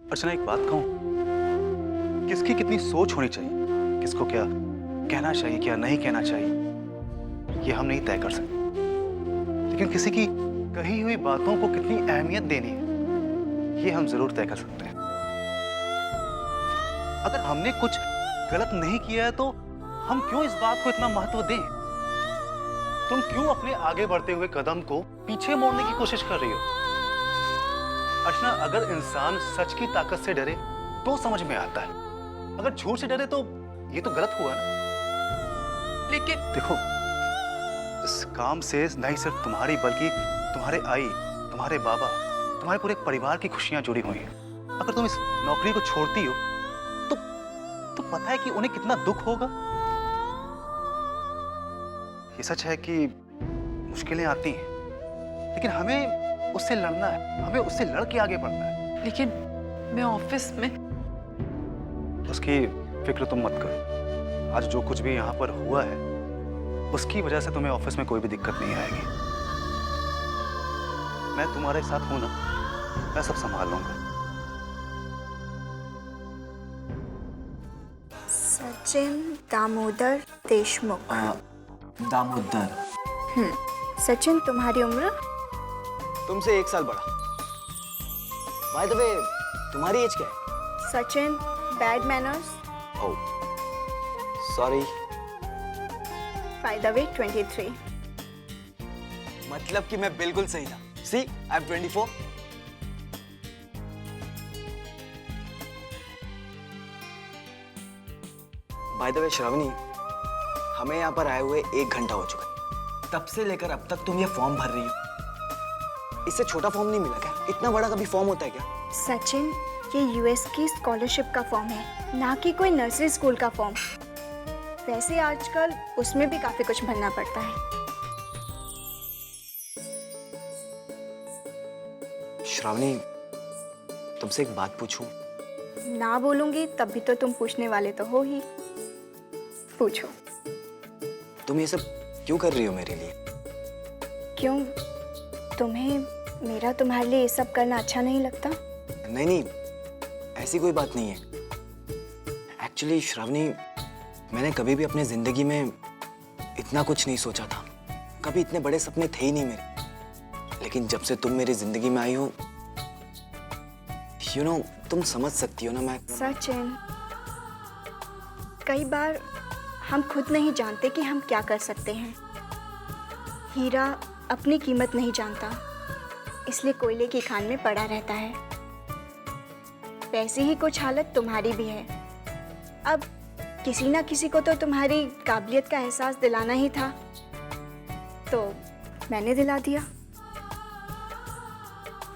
अर्चना एक बात कहूं, किसकी कितनी सोच होनी चाहिए, किसको क्या कहना चाहिए क्या नहीं कहना चाहिए, ये हम नहीं तय कर सकते। लेकिन किसी की कही हुई बातों को कितनी अहमियत देनी है, ये हम जरूर तय कर सकते हैं। अगर हमने कुछ गलत नहीं किया है तो हम क्यों इस बात को इतना महत्व दें? तुम क्यों अपने आगे बढ़ते हुए कदम को पीछे मोड़ने की कोशिश कर रही हो? अर्चना, अगर इंसान सच की ताकत से डरे तो समझ में आता है, अगर झूठ से डरे तो ये तो गलत हुआ ना। लेकिन देखो, इस काम से नहीं सिर्फ तुम्हारी बल्कि तुम्हारे आई, तुम्हारे बाबा, तुम्हारे पूरे परिवार की खुशियां जुड़ी हुई हैं। अगर तुम इस नौकरी को छोड़ती हो तो पता है कि उन्हें कितना दुख होगा। ये सच है कि मुश्किलें आती हैं, लेकिन हमें उससे लड़ना है, हमें उससे लड़ के आगे बढ़ना है। लेकिन मैं ऑफिस में। उसकी फिक्र तुम मत करो। आज जो कुछ भी यहाँ पर हुआ है उसकी वजह से तुम्हें ऑफिस में कोई भी दिक्कत नहीं आएगी। मैं तुम्हारे साथ हूं ना, मैं सब संभाल लूंगा। सचिन दामोदर देशमुख। दामोदर। सचिन, तुम्हारी उम्र? तुमसे 1 साल बड़ा। बाय द वे, तुम्हारी एज क्या है? Sachin, bad manners. Oh, sorry. By the way, 23। मतलब कि मैं बिल्कुल सही था। See, I am 24। By the way Shravani, हमें यहाँ पर आए हुए 1 घंटा हो चुका है। तब से लेकर अब तक तुम ये फॉर्म भर रही हो। इससे छोटा फॉर्म नहीं मिला क्या? इतना बड़ा कभी फॉर्म होता है क्या? सचिन, ये यूएस की स्कॉलरशिप का फॉर्म है, ना कि कोई नर्सरी स्कूल का फॉर्म। वैसे आजकल उसमें भी काफी कुछ भरना पड़ता है। श्रावणी, तुमसे एक बात पूछूं? ना बोलूंगी तब भी तो तुम पूछने वाले तो हो ही। पूछो। तुम ये सब क्यों कर रही हो मेरे लिए? क्यों, तुम्हें मेरा तुम्हारे लिए ये सब करना अच्छा नहीं लगता? नहीं नहीं, ऐसी कोई बात नहीं है। एक्चुअली श्रावणी, मैंने कभी भी अपने जिंदगी में इतना कुछ नहीं सोचा था। कभी इतने बड़े सपने थे ही नहीं मेरे। लेकिन जब से तुम मेरी जिंदगी में आई हो, यू नो, तुम समझ सकती हो ना। मैं सचिन, कई बार हम खुद नहीं जानते कि हम क्या कर सकते हैं। हीरा अपनी कीमत नहीं जानता, इसलिए कोयले की खान में पड़ा रहता है। वैसी ही कुछ हालत तुम्हारी भी है। अब किसी ना किसी को तो तुम्हारी काबिलियत का एहसास दिलाना ही था, तो मैंने दिला दिया।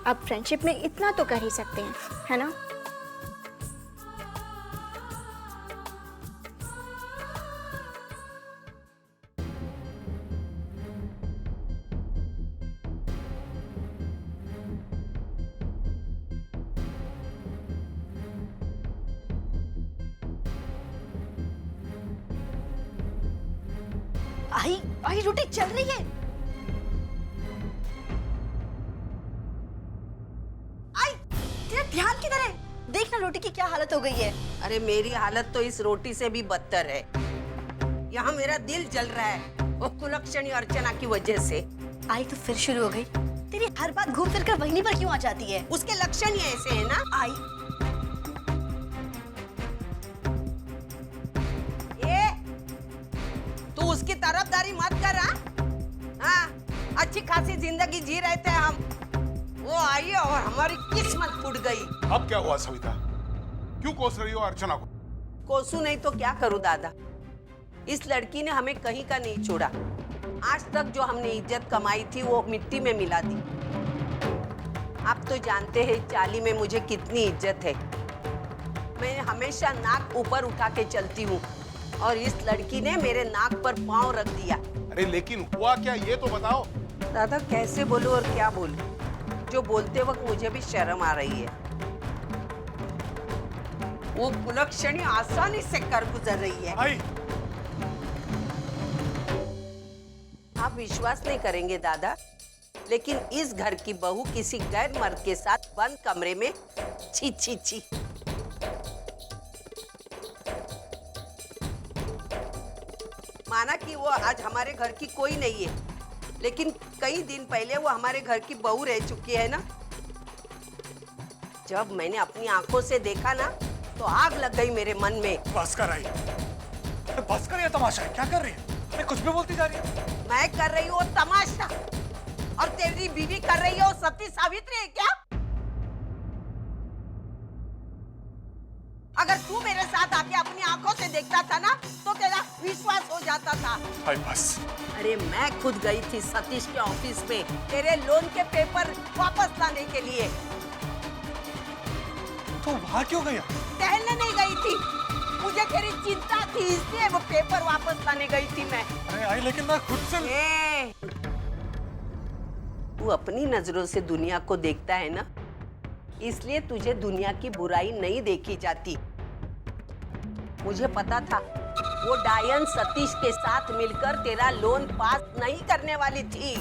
अब फ्रेंडशिप में इतना तो कर ही सकते हैं, है ना? आई आई, रोटी चल रही है। आई, तेरा ध्यान किधर है? देखना रोटी की क्या हालत हो गई है। अरे मेरी हालत तो इस रोटी से भी बदतर है। यहाँ मेरा दिल जल रहा है वो कुलक्षणी अर्चना की वजह से। आई तो फिर शुरू हो गई। तेरी हर बात घूम फिर कर वहीं पर क्यों आ जाती है? उसके लक्षण ही ऐसे है ना। आई, तू उसकी तरफदारी मत कर। हाँ, अच्छी खासी जिंदगी जी रहे थे हम, वो आई और हमारी किस्मत फूट गई। अब क्या हुआ सविता? क्यों कोस रही हो अर्चना को? कोसू नहीं तो क्या करूं दादा। इस लड़की ने हमें कहीं का नहीं छोड़ा। आज तक जो हमने इज्जत कमाई थी वो मिट्टी में मिला दी। आप तो जानते हैं चाली में मुझे कितनी इज्जत है। मैं हमेशा नाक ऊपर उठा के चलती हूँ और इस लड़की ने मेरे नाक पर पांव रख दिया। अरे लेकिन हुआ क्या, ये तो बताओ। दादा कैसे बोलूं और क्या बोलूं? जो बोलते वक्त मुझे भी शर्म आ रही है। वो कुलक्षणी आसानी से कर गुजर रही है। आई, आप विश्वास नहीं करेंगे दादा, लेकिन इस घर की बहू किसी गैर मर्द के साथ बंद कमरे में छी छी छी। माना कि वो आज हमारे घर की कोई नहीं है, लेकिन कई दिन पहले वो हमारे घर की बहू रह चुकी है ना। जब मैंने अपनी आंखों से देखा ना तो आग लग गई मेरे मन में। बस कर आई, बस कर, ये तमाशा है, क्या कर रही है? अरे कुछ भी बोलती जा रही है। मैं कर रही हूँ तमाशा और तेरी बीवी कर रही हो सती सावित्री है क्या? अगर तू मेरे साथ आके अपनी आंखों से देखता था ना तो तेरा विश्वास हो जाता था। भाई बस। अरे मैं खुद गई थी सतीश के ऑफिस में तेरे लोन के पेपर वापस लाने के लिए। तो वहाँ क्यों गया? टहलने नहीं गई थी, मुझे तेरी चिंता थी इसलिए वो पेपर वापस लाने गई थी मैं। अरे आई, लेकिन मैं खुद से। तू अपनी नजरों से दुनिया को देखता है ना, इसलिए तुझे दुनिया की बुराई नहीं देखी जाती। मुझे पता था वो डायन सतीश के साथ मिलकर तेरा लोन पास नहीं करने वाली थी।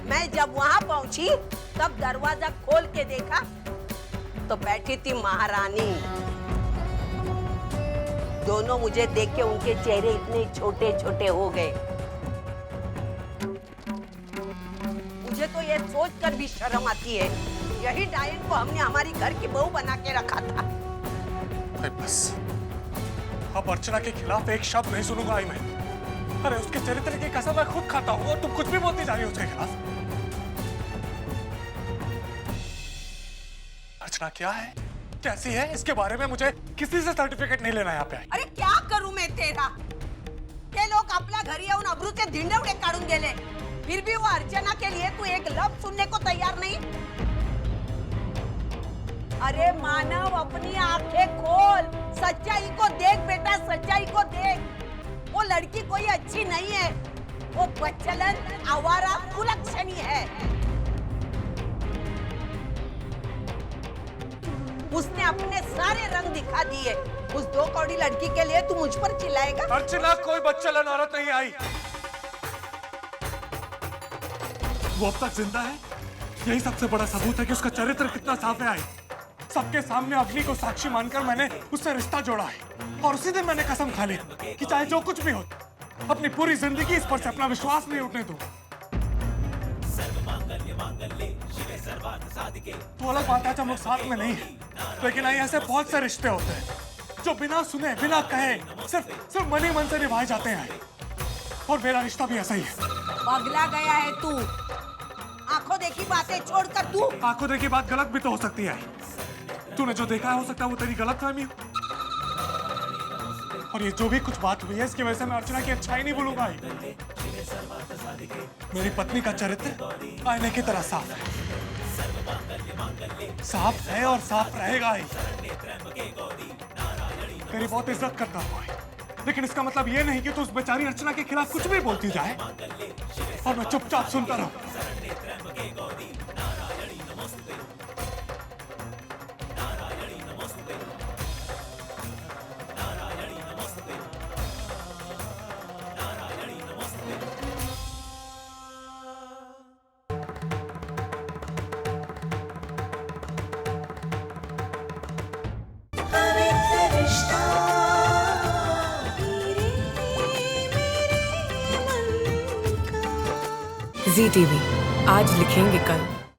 मैं जब वहां पहुंची तब दरवाजा खोल के देखा तो बैठी थी महारानी। दोनों मुझे देख के उनके चेहरे इतने छोटे छोटे हो गए। मुझे तो ये सोचकर भी शर्म आती है, यही डायन को हमने हमारी घर की बहू बना के रखा था। भाई बस, अब अर्चना के खिलाफ एक शब्द नहीं सुनूंगा आई मैं। अरे उसके चरित्र की कसम मैं खुद खाता हूँ और तुम कुछ भी बोलती जा रही हो उसके खिलाफ। अर्चना क्या है, कैसी है, इसके बारे में मुझे किसी से सर्टिफिकेट नहीं लेना यहाँ पे। अरे क्या करूं मैं तेरा? ते लोग आपल्या घरी येऊन अब्रू से धिंडवडे काढून गेले, फिर भी वो अर्चना के लिए तू एक लफ्ज सुनने को तैयार नहीं। अरे मानव, अपनी आंखें खोल, सच्चाई को देख बेटा, सच्चाई को देख। वो लड़की कोई अच्छी नहीं है, वो बच्चलन, आवारा, कुलक्षणी है। उसने अपने सारे रंग दिखा दिए। उस दो कौड़ी लड़की के लिए तू मुझ पर चिल्लाएगा? अर्चना कोई बच्चलन औरत नहीं आई, वो अब तक जिंदा है। यही सबसे बड़ा सबूत है कि उसका चरित्र कितना साफ है। आई सबके सामने अग्नि को साक्षी मानकर मैंने उससे रिश्ता जोड़ा है और उसी दिन मैंने कसम खा ली कि चाहे जो कुछ भी हो अपनी पूरी जिंदगी इस पर से अपना विश्वास नहीं उठने दूं। तो अलग बात है जब लोग साथ में नहीं है, लेकिन आई ऐसे बहुत से रिश्ते होते हैं जो बिना सुने बिना कहे सिर्फ मन ही मन से निभाए जाते हैं। और मेरा रिश्ता भी ऐसा ही है। पगला गया है तू। आंखों देखी बातें छोड़कर तू। आंखों देखी बात गलत भी तो हो सकती है। तूने जो देखा है हो सकता है वो तेरी गलतफहमी हो। और ये जो भी कुछ बात हुई है इसकी वजह से मैं अर्चना की अच्छाई नहीं भूलूंगा। मेरी पत्नी का चरित्र आईने की तरह साफ है, साफ है और साफ रहेगा ही। तेरी बहुत इज्जत करता हूँ, लेकिन इसका मतलब ये नहीं कि तू उस बेचारी अर्चना के खिलाफ कुछ भी बोलती जाए और मैं चुपचाप सुनता रहूं। ZTV, आज लिखेंगे कल।